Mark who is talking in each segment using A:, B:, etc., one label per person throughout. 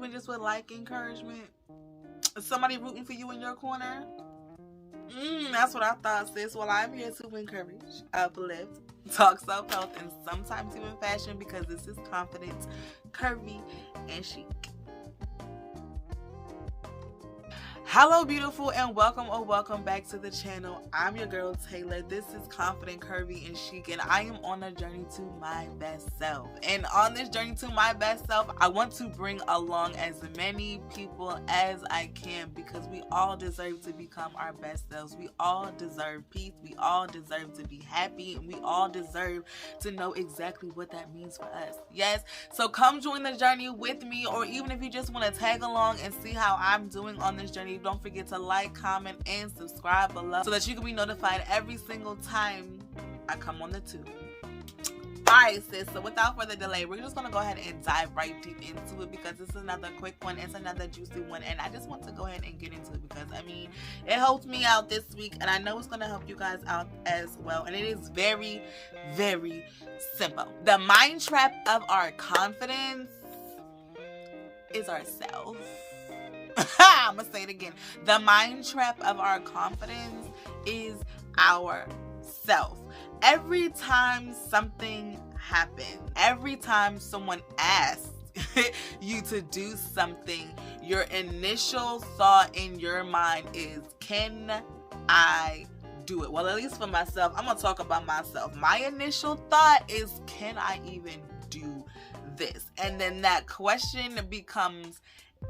A: even just would like encouragement? Somebody rooting for you in your corner? That's what I thought, sis. Well, I'm here to encourage, uplift, talk self-help, and sometimes even fashion, because this is confident, curvy, and chic. Hello, beautiful, and welcome back to the channel. I'm your girl, Taylor. This is Confident, Curvy, and Chic, and I am on a journey to my best self. And on this journey to my best self, I want to bring along as many people as I can, because we all deserve to become our best selves. We all deserve peace. We all deserve to be happy, and we all deserve to know exactly what that means for us. Yes, so come join the journey with me, or even if you just want to tag along and see how I'm doing on this journey, don't forget to like, comment, and subscribe below so that you can be notified every single time I come on the tube. Alright, sis, so without further delay, we're just going to go ahead and dive right deep into it, because this is another quick one. It's another juicy one, and I just want to go ahead and get into it because, I mean, it helped me out this week, and I know it's going to help you guys out as well. And it is very, very simple. The mind trap of our confidence is ourselves. I'm gonna say it again. The mind trap of our confidence is ourself. Every time something happens, every time someone asks you to do something, your initial thought in your mind is, can I do it? Well, at least for myself, I'm gonna talk about myself. My initial thought is, can I even do this? And then that question becomes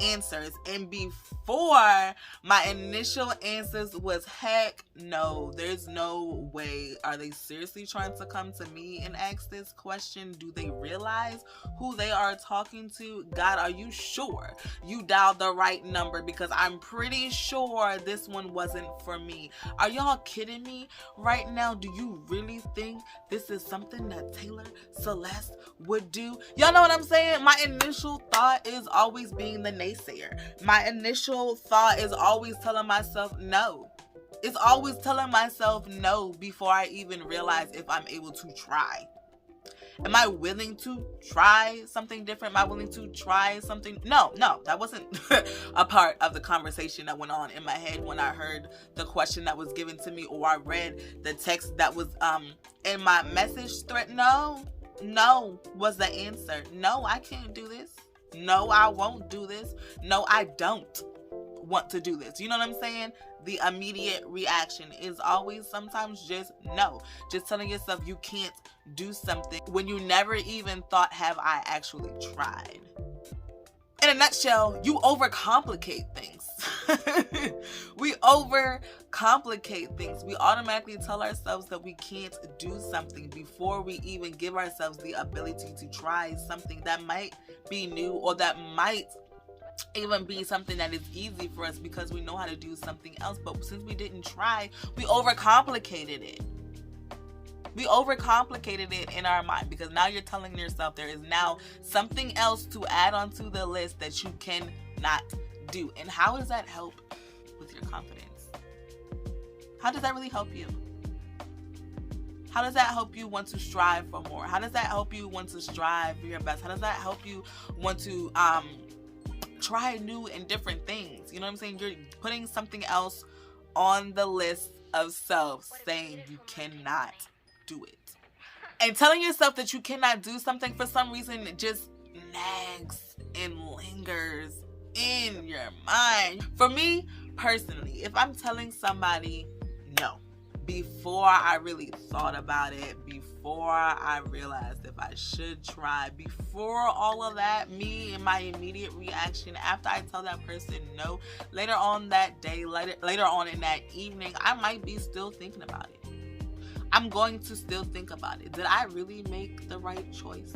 A: answers, and before my initial answers was heck no, there's no way. Are they seriously trying to come to me and ask this question? Do they realize who they are talking to? God, are you sure you dialed the right number? Because I'm pretty sure this one wasn't for me. Are y'all kidding me right now? Do you really think this is something that Taylor Celeste would do? Y'all know what I'm saying? My initial thought is always being the naysayer. My initial thought is always telling myself no. It's always telling myself no before I even realize if I'm able to try. Am I willing to try something different? Am I willing to try something? No, that wasn't a part of the conversation that went on in my head when I heard the question that was given to me, or I read the text that was in my message thread. No was the answer. No, I can't do this. No, I won't do this. No, I don't want to do this. You know what I'm saying? The immediate reaction is always sometimes just no. Just telling yourself you can't do something when you never even thought, have I actually tried? In a nutshell, you overcomplicate things. We overcomplicate things. We automatically tell ourselves that we can't do something before we even give ourselves the ability to try something that might be new, or that might even be something that is easy for us because we know how to do something else. But since we didn't try, we overcomplicated it. We overcomplicated it in our mind, because now you're telling yourself there is now something else to add onto the list that you cannot do. And how does that help with your confidence? How does that really help you? How does that help you want to strive for more? How does that help you want to strive for your best? How does that help you want to try new and different things? You know what I'm saying? You're putting something else on the list of self, saying you cannot do it. And telling yourself that you cannot do something, for some reason, it just nags and lingers in your mind. For me personally, if I'm telling somebody no, before I really thought about it, before I realized if I should try, before all of that, me and my immediate reaction after I tell that person no, later on that day, later on in that evening, I might be still thinking about it. I'm going to still think about it. Did I really make the right choice?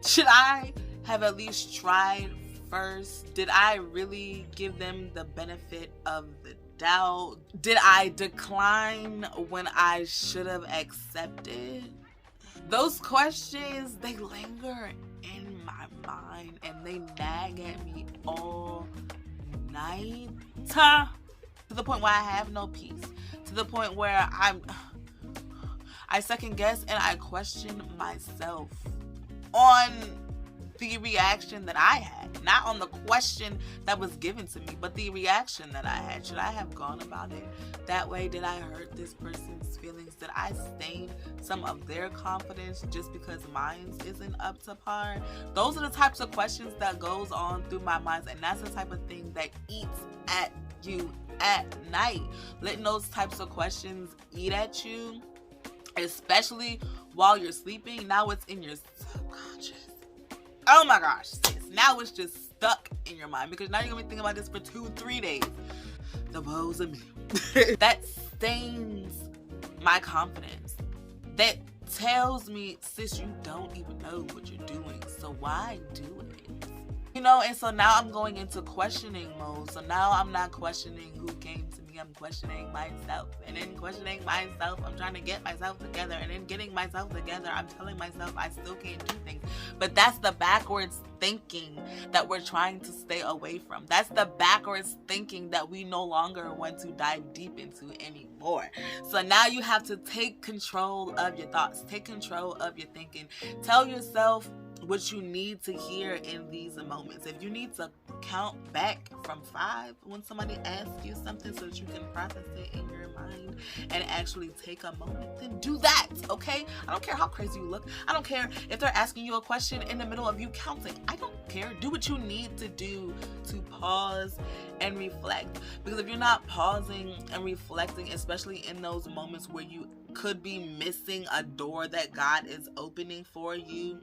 A: Should I have at least tried first? Did I really give them the benefit of the doubt? Did I decline when I should have accepted? Those questions, they linger in my mind and they nag at me all night, to the point where I have no peace, to the point where I second guess and I question myself on the reaction that I had, not on the question that was given to me, but the reaction that I had. Should I have gone about it that way? Did I hurt this person's feelings? Did I stain some of their confidence just because mine isn't up to par? Those are the types of questions that goes on through my mind, and that's the type of thing that eats at you at night. Letting those types of questions eat at you, especially while you're sleeping. Now it's in your subconscious. Oh my gosh, sis. Now it's just stuck in your mind because now you're gonna be thinking about this for 2-3 days. The woes of me. That stains my confidence. That tells me, sis, you don't even know what you're doing, so why do it? You know, and so now I'm going into questioning mode. So now I'm not questioning who came to me, I'm questioning myself. And in questioning myself, I'm trying to get myself together. And in getting myself together, I'm telling myself I still can't do things. But that's the backwards thinking that we're trying to stay away from. That's the backwards thinking that we no longer want to dive deep into anymore. So now you have to take control of your thoughts, take control of your thinking. Tell yourself what you need to hear in these moments. If you need to count back from 5 when somebody asks you something so that you can process it in your mind and actually take a moment, then do that, okay? I don't care how crazy you look. I don't care if they're asking you a question in the middle of you counting. I don't care. Do what you need to do to pause and reflect. Because if you're not pausing and reflecting, especially in those moments where you could be missing a door that God is opening for you,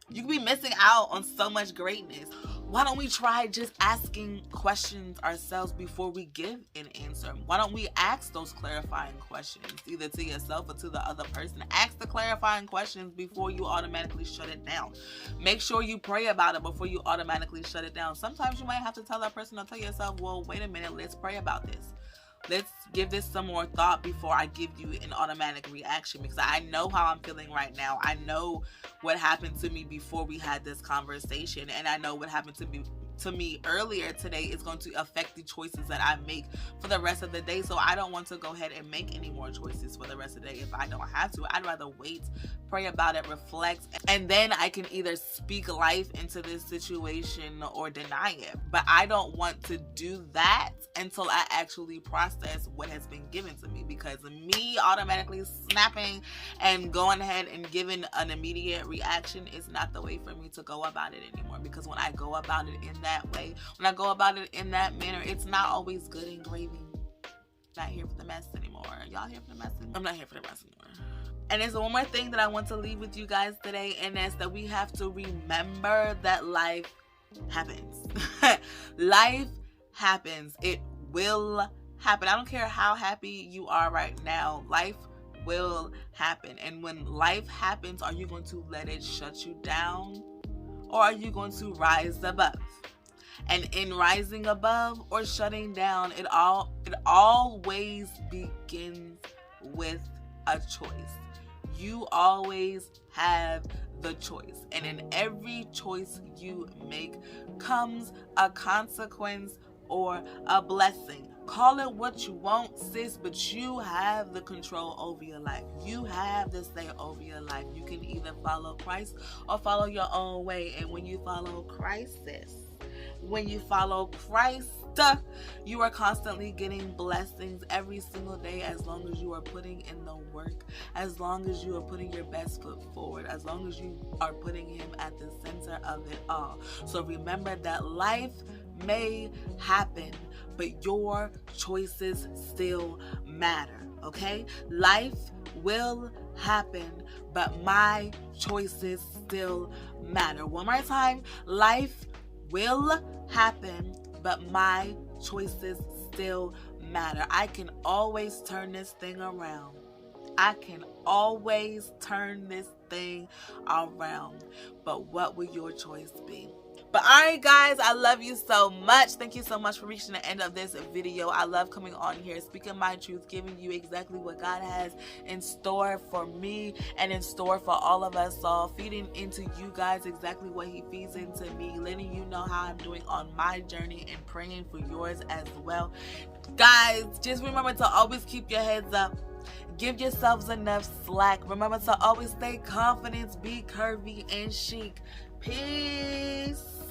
A: you could be missing out on so much greatness. Why don't we try just asking questions ourselves before we give an answer? Why don't we ask those clarifying questions, either to yourself or to the other person? Ask the clarifying questions before you automatically shut it down. Make sure you pray about it before you automatically shut it down. Sometimes you might have to tell that person or tell yourself, well, wait a minute, let's pray about this. Let's give this some more thought before I give you an automatic reaction, because I know how I'm feeling right now. I know what happened to me before we had this conversation, and I know what happened to me earlier today is going to affect the choices that I make for the rest of the day. So I don't want to go ahead and make any more choices for the rest of the day if I don't have to. I'd rather wait, pray about it, reflect, and then I can either speak life into this situation or deny it. But I don't want to do that until I actually process what has been given to me, because me automatically snapping and going ahead and giving an immediate reaction is not the way for me to go about it anymore. Because when I go about it in that way, when I go about it in that manner, it's not always good and gravy. Not here for the mess anymore. Y'all here for the mess anymore? I'm not here for the mess anymore. And there's one more thing that I want to leave with you guys today, and that's that we have to remember that life happens. Life happens. It will happen. I don't care how happy you are right now. Life will happen. And when life happens, are you going to let it shut you down, or are you going to rise above? And in rising above or shutting down, it always begins with a choice. You always have the choice. And in every choice you make comes a consequence or a blessing. Call it what you want, sis, but you have the control over your life. You have the say over your life. You can either follow Christ or follow your own way. And when you follow Christ, sis, when you follow Christ, you are constantly getting blessings every single day, as long as you are putting in the work, as long as you are putting your best foot forward, as long as you are putting him at the center of it all. So remember that life may happen, but your choices still matter, okay? Life will happen, but my choices still matter. One more time, life will happen, but my choices still matter. I can always turn this thing around. I can always turn this thing around. But what will your choice be? But alright guys, I love you so much. Thank you so much for reaching the end of this video. I love coming on here, speaking my truth, giving you exactly what God has in store for me and in store for all of us all, feeding into you guys exactly what he feeds into me, letting you know how I'm doing on my journey and praying for yours as well. Guys, just remember to always keep your heads up, Give yourselves enough slack. Remember to always stay confident, be curvy and chic. Peace.